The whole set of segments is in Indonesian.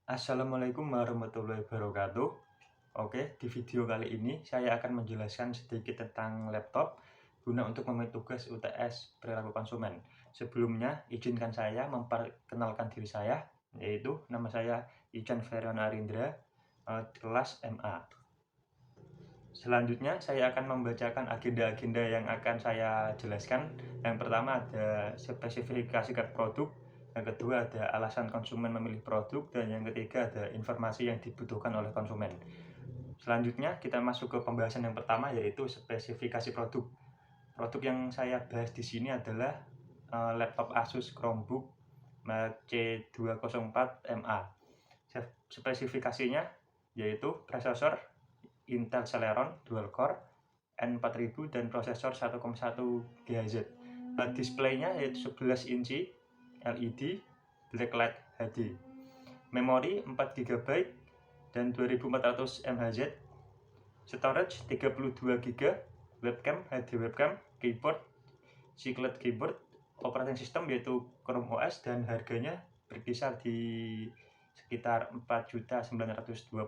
Assalamualaikum warahmatullahi wabarakatuh. Oke, di video kali ini saya akan menjelaskan sedikit tentang laptop guna untuk memenuhi tugas UTS perilaku konsumen. Sebelumnya, izinkan saya memperkenalkan diri saya, yaitu nama saya Ijan Ferion Arindra, kelas MA. Selanjutnya, saya akan membacakan agenda-agenda yang akan saya jelaskan. Yang pertama ada spesifikasi produk, yang kedua ada alasan konsumen memilih produk, dan yang ketiga ada informasi yang dibutuhkan oleh konsumen. Selanjutnya kita masuk ke pembahasan yang pertama, yaitu spesifikasi produk. Produk yang saya bahas di sini adalah laptop Asus Chromebook merek C204MA. Spesifikasinya yaitu prosesor Intel Celeron dual core N4000 dan prosesor 1,1 GHz. Displaynya yaitu 11 inci LED Blacklight HD. Memori 4 GB dan 2400 mHz. Storage 32 GB. Webcam HD webcam, keyboard Chiclet keyboard, operating system yaitu Chrome OS, dan harganya berkisar di sekitar 4.925.000.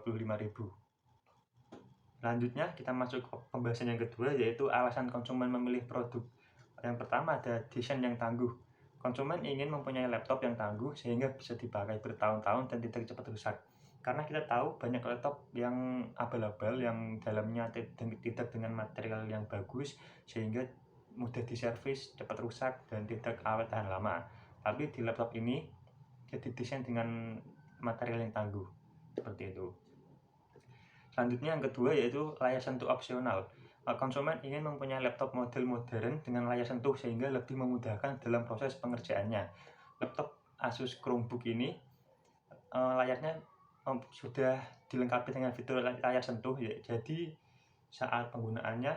Selanjutnya kita masuk ke pembahasan yang kedua, yaitu alasan konsumen memilih produk. Yang pertama ada desain yang tangguh. Konsumen ingin mempunyai laptop yang tangguh sehingga bisa dipakai bertahun-tahun dan tidak cepat rusak. Karena kita tahu banyak laptop yang abal-abal yang dalamnya tidak dengan material yang bagus sehingga mudah diservis, cepat rusak, dan tidak awet tahan lama. Tapi di laptop ini dia didesain dengan material yang tangguh seperti itu. Selanjutnya yang kedua yaitu layar sentuh opsional. Konsumen ingin mempunyai laptop model modern dengan layar sentuh sehingga lebih memudahkan dalam proses pengerjaannya. Laptop Asus Chromebook ini layarnya sudah dilengkapi dengan fitur layar sentuh, ya. Jadi saat penggunaannya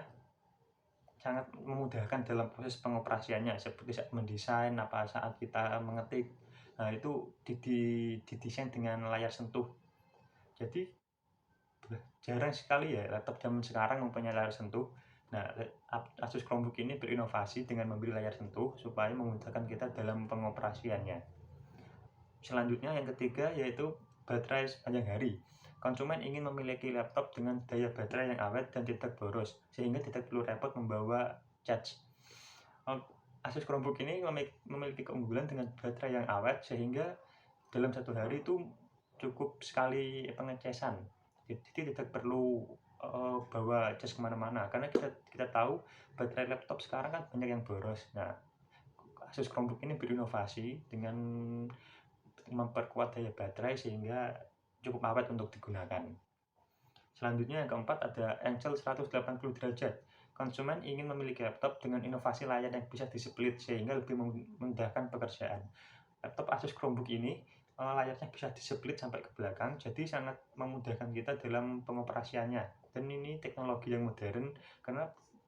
sangat memudahkan dalam proses pengoperasiannya, seperti saat mendesain, saat kita mengetik. Nah, itu didesain dengan layar sentuh. Jadi jarang sekali ya laptop zaman sekarang mempunyai layar sentuh. Nah, Asus Chromebook ini berinovasi dengan memberi layar sentuh supaya memudahkan kita dalam pengoperasiannya. Selanjutnya yang ketiga yaitu baterai sepanjang hari. Konsumen ingin memiliki laptop dengan daya baterai yang awet dan tidak boros, sehingga tidak perlu repot membawa charge. Asus Chromebook ini memiliki keunggulan dengan baterai yang awet, sehingga dalam satu hari itu cukup sekali pengecasan. Jadi tidak perlu bawa cas kemana-mana, karena kita tahu baterai laptop sekarang kan banyak yang boros. Nah, Asus Chromebook ini berinovasi dengan memperkuat daya baterai sehingga cukup awet untuk digunakan. Selanjutnya yang keempat ada Angel 180 derajat. Konsumen ingin memiliki laptop dengan inovasi layar yang bisa di-split sehingga lebih memudahkan pekerjaan. Laptop Asus Chromebook ini layarnya bisa di-split sampai ke belakang, jadi sangat memudahkan kita dalam pengoperasiannya. Dan ini teknologi yang modern karena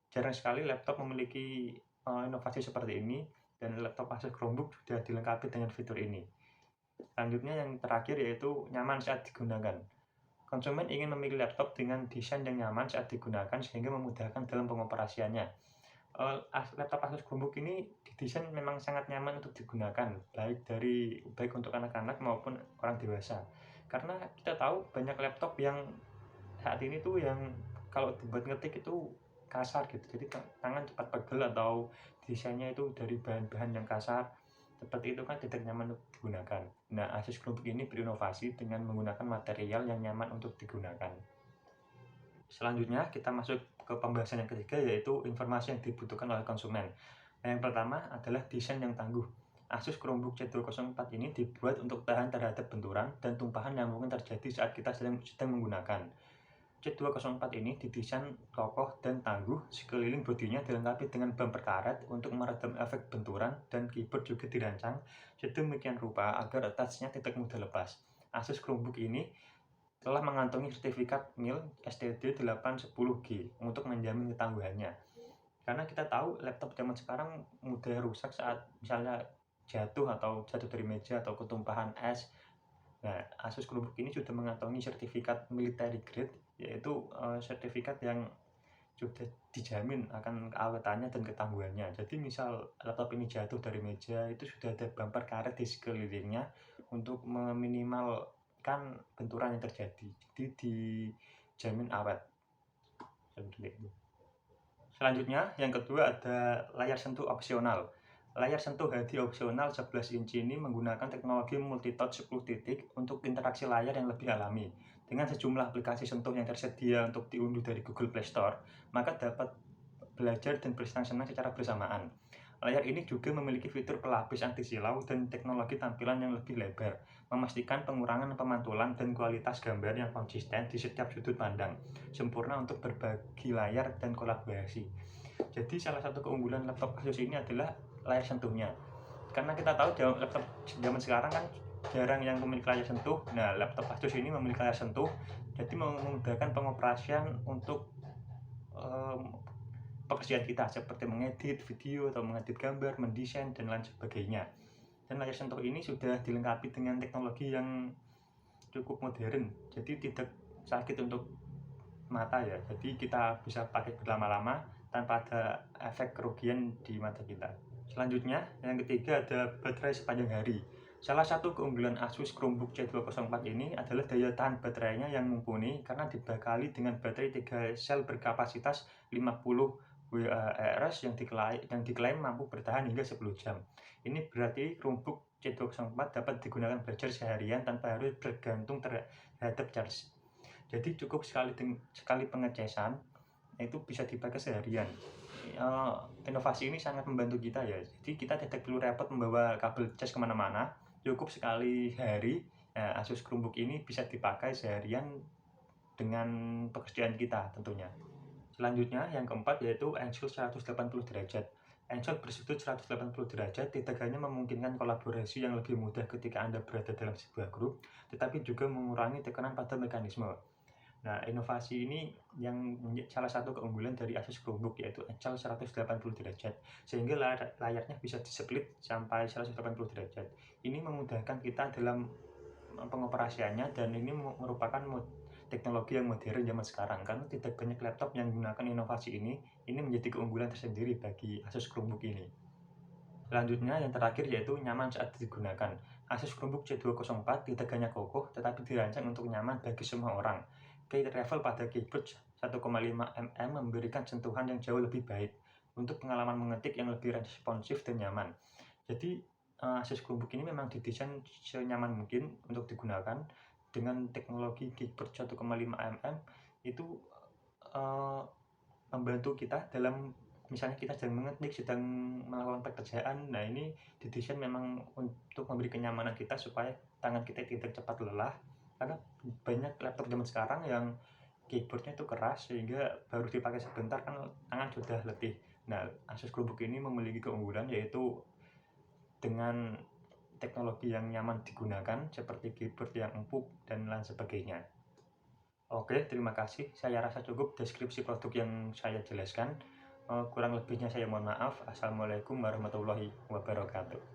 jarang sekali laptop memiliki inovasi seperti ini, dan laptop Asus Chromebook sudah dilengkapi dengan fitur ini. Selanjutnya yang terakhir yaitu nyaman saat digunakan. Konsumen ingin memiliki laptop dengan desain yang nyaman saat digunakan sehingga memudahkan dalam pengoperasiannya. Laptop Asus Chromebook ini didesain memang sangat nyaman untuk digunakan, baik untuk anak-anak maupun orang dewasa. Karena kita tahu banyak laptop yang saat ini tuh yang kalau dibuat ngetik itu kasar gitu, jadi tangan cepat pegel atau desainnya itu dari bahan-bahan yang kasar. Seperti itu kan tidak nyaman untuk digunakan. Nah, Asus Chromebook ini berinovasi dengan menggunakan material yang nyaman untuk digunakan. Selanjutnya kita masuk ke pembahasan yang ketiga, yaitu informasi yang dibutuhkan oleh konsumen. Nah, yang pertama adalah desain yang tangguh. Asus Chromebook C204 ini dibuat untuk tahan terhadap benturan dan tumpahan yang mungkin terjadi saat kita sedang menggunakan. C204 ini didesain kokoh dan tangguh, sekeliling bodinya dilengkapi dengan bumper karet untuk meredam efek benturan, dan keyboard juga dirancang sedemikian rupa agar touch-nya tidak mudah lepas. Asus Chromebook ini telah mengantongi sertifikat MIL STD 810G untuk menjamin ketangguhannya. Karena kita tahu laptop zaman sekarang mudah rusak saat misalnya jatuh dari meja atau ketumpahan es. Nah, Asus Chromebook ini sudah mengantongi sertifikat military grade, yaitu sertifikat yang sudah dijamin akan keawetannya dan ketangguhannya. Jadi misal laptop ini jatuh dari meja, itu sudah ada bumper karet di sekelilingnya untuk meminimal mematikan benturan yang terjadi, jadi dijamin awet seperti itu. Selanjutnya yang kedua ada layar sentuh opsional. Layar sentuh HD opsional 11 inci ini menggunakan teknologi multitouch 10 titik untuk interaksi layar yang lebih alami. Dengan sejumlah aplikasi sentuh yang tersedia untuk diunduh dari Google Play Store, maka dapat belajar dan bersenang-senang secara bersamaan. Layar ini juga memiliki fitur pelapis anti silau dan teknologi tampilan yang lebih lebar, memastikan pengurangan pemantulan dan kualitas gambar yang konsisten di setiap sudut pandang, sempurna untuk berbagi layar dan kolaborasi. Jadi salah satu keunggulan laptop Asus ini adalah layar sentuhnya. Karena kita tahu laptop zaman sekarang kan jarang yang memiliki layar sentuh. Nah, laptop Asus ini memiliki layar sentuh, jadi memudahkan pengoperasian untuk pekerjaan kita seperti mengedit video atau mengedit gambar, mendesain dan lain sebagainya. Dan layar sentuh ini sudah dilengkapi dengan teknologi yang cukup modern, jadi tidak sakit untuk mata ya. Jadi kita bisa pakai berlama-lama tanpa ada efek kerugian di mata kita. Selanjutnya, yang ketiga ada baterai sepanjang hari. Salah satu keunggulan Asus Chromebook C204 ini adalah daya tahan baterainya yang mumpuni karena dibekali dengan baterai 3 sel berkapasitas 50 WAH yang diklaim mampu bertahan hingga 10 jam. Ini berarti Chromebook C204 dapat digunakan belajar seharian tanpa harus bergantung terhadap charge. Jadi cukup sekali pengecasan itu bisa dipakai seharian. Inovasi ini sangat membantu kita ya. Jadi kita tidak perlu repot membawa kabel cas kemana-mana. Cukup sekali hari. Nah, Asus Chromebook ini bisa dipakai seharian dengan pekerjaan kita tentunya. Selanjutnya yang keempat yaitu Angle 180 derajat. Angle bersudut 180 derajat tidak hanya memungkinkan kolaborasi yang lebih mudah ketika Anda berada dalam sebuah grup, tetapi juga mengurangi tekanan pada mekanisme. Nah, inovasi ini yang salah satu keunggulan dari Asus Chromebook yaitu Angle 180 derajat, sehingga layarnya bisa di-split sampai 180 derajat. Ini memudahkan kita dalam pengoperasiannya dan ini merupakan teknologi yang modern zaman sekarang karena tidak banyak laptop yang menggunakan inovasi ini. Ini menjadi keunggulan tersendiri bagi Asus Chromebook ini. Selanjutnya yang terakhir yaitu nyaman saat digunakan. Asus Chromebook C204 tidak hanya kokoh tetapi dirancang untuk nyaman bagi semua orang. Key level pada keyboard 1,5 mm memberikan sentuhan yang jauh lebih baik untuk pengalaman mengetik yang lebih responsif dan nyaman. Jadi Asus Chromebook ini memang didesain senyaman mungkin untuk digunakan dengan teknologi keyboard 1,5 mm itu membantu kita dalam misalnya kita sedang mengetik, sedang melakukan pekerjaan. Nah, ini didesain memang untuk memberi kenyamanan kita supaya tangan kita tidak cepat lelah. Karena banyak laptop zaman sekarang yang keyboardnya itu keras sehingga baru dipakai sebentar kan tangan sudah letih. Nah, Asus Chromebook ini memiliki keunggulan yaitu dengan teknologi yang nyaman digunakan seperti keyboard yang empuk dan lain sebagainya. Oke, terima kasih. Saya rasa cukup deskripsi produk yang saya jelaskan. Kurang lebihnya saya mohon maaf. Assalamualaikum warahmatullahi wabarakatuh.